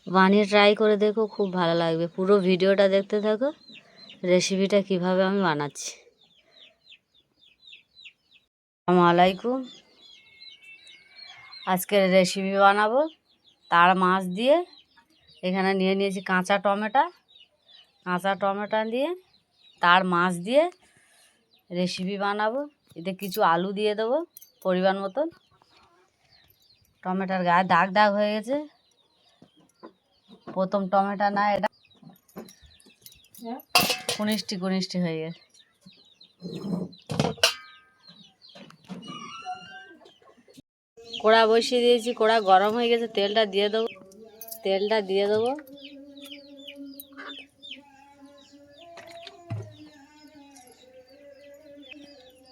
বানিয়ে ট্রাই করে দেখো, খুব ভালো লাগবে। পুরো ভিডিওটা দেখতে থাকো, রেসিপিটা কিভাবে আমি বানাচ্ছি। আসসালামু আলাইকুম। আজকের রেসিপি বানাবো তার মাছ দিয়ে। এখানে নিয়ে নিয়েছি কাঁচা টমেটো দিয়ে তার মাছ দিয়ে রেসিপি বানাবো। এতে কিছু আলু দিয়ে দেবো পরিমাণ মতন। টমেটোর গায়ে দাগ দাগ হয়ে গেছে, প্রথম টমেটো না, এটা কুনিষ্টি হয়ে গেছে। কড়া বসিয়ে দিয়েছি, কড়া গরম হয়ে গেছে, তেলটা দিয়ে দেবো।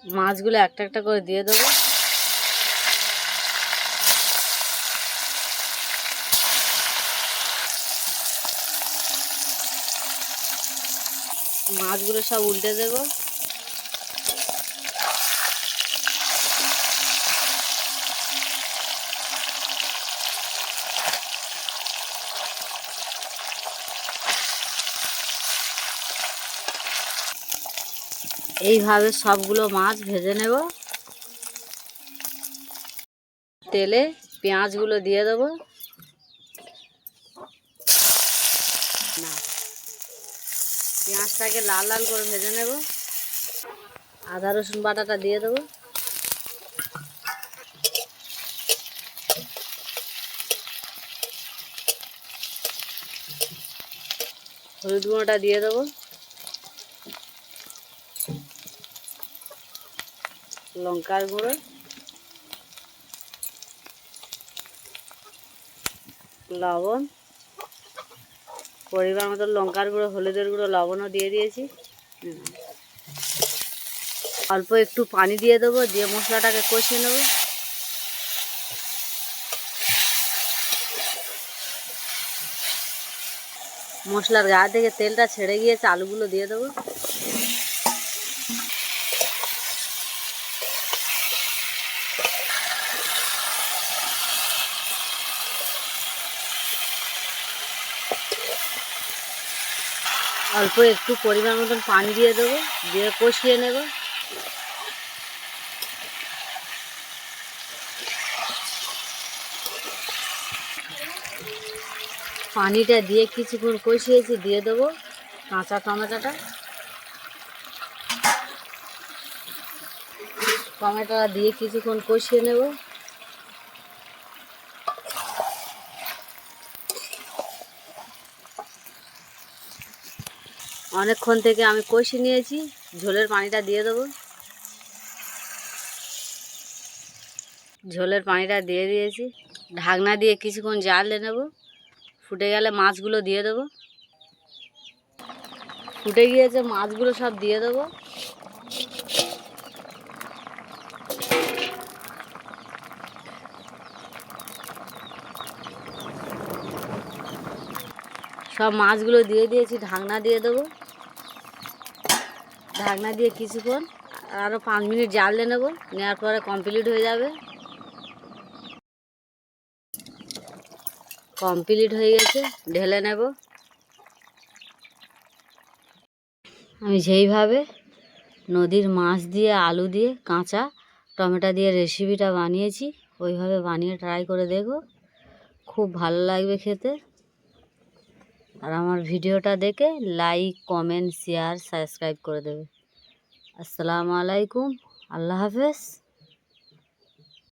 মাছগুলো একটা একটা করে দিয়ে দেবো। মাছগুলো সব উল্টে দেবো। এইভাবে সবগুলো মাছ ভেজে নেব। তেলে পেঁয়াজগুলো দিয়ে দেবো। পেঁয়াজটাকে লাল লাল করে ভেজে নেব। আদা রসুন বাটাটা দিয়ে দেবো। হলুদ গুঁড়োটা দিয়ে দেবো। লঙ্কার গুঁড়ো, লবণ, পরিমাণ মতো লঙ্কার গুঁড়ো, হলুদের গুঁড়ো, লবণও দিয়ে দিয়েছি। অল্প একটু পানি দিয়ে দেবো, দিয়ে মশলাটাকে কষিয়ে নেব। মশলার গা থেকে তেলটা ছেড়ে গিয়েছে, আলুগুলো দিয়ে দেবো। অল্প একটু পরিমাণ মতন পানি দিয়ে দেবো, দিয়ে কষিয়ে নেব। পানিটা দিয়ে কিছুক্ষণ কষিয়েছি, দিয়ে দেবো কাঁচা টমেটোটা। টমেটোটা দিয়ে কিছুক্ষণ কষিয়ে নেব। অনেকক্ষণ থেকে আমি কষিয়ে নিয়েছি, ঝোলের পানিটা দিয়ে দেবো। ঝোলের পানিটা দিয়ে দিয়েছি, ঢাকনা দিয়ে কিছুক্ষণ জ্বালে নেব। ফুটে গেলে মাছগুলো দিয়ে দেবো। ফুটে গিয়েছে, মাছগুলো সব দিয়ে দেবো। সব মাছগুলো দিয়ে দিয়েছি, ঢাকনা দিয়ে দেবো। ঢাকনা দিয়ে কিছুক্ষণ আরও 5 মিনিট জ্বালে নেব, নেওয়ার পরে কমপ্লিট হয়ে যাবে। কমপ্লিট হয়ে গেছে, ঢেলে নেব। আমি যেইভাবে নদীর মাছ দিয়ে, আলু দিয়ে, কাঁচা টমেটো দিয়ে রেসিপিটা বানিয়েছি, ওইভাবে বানিয়ে ট্রাই করে দেখো, খুব ভালো লাগবে খেতে। আর আমার ভিডিওটা দেখে লাইক, কমেন্ট, শেয়ার, সাবস্ক্রাইব করে দেবে। আসসালামু আলাইকুম, আল্লাহ হাফেজ।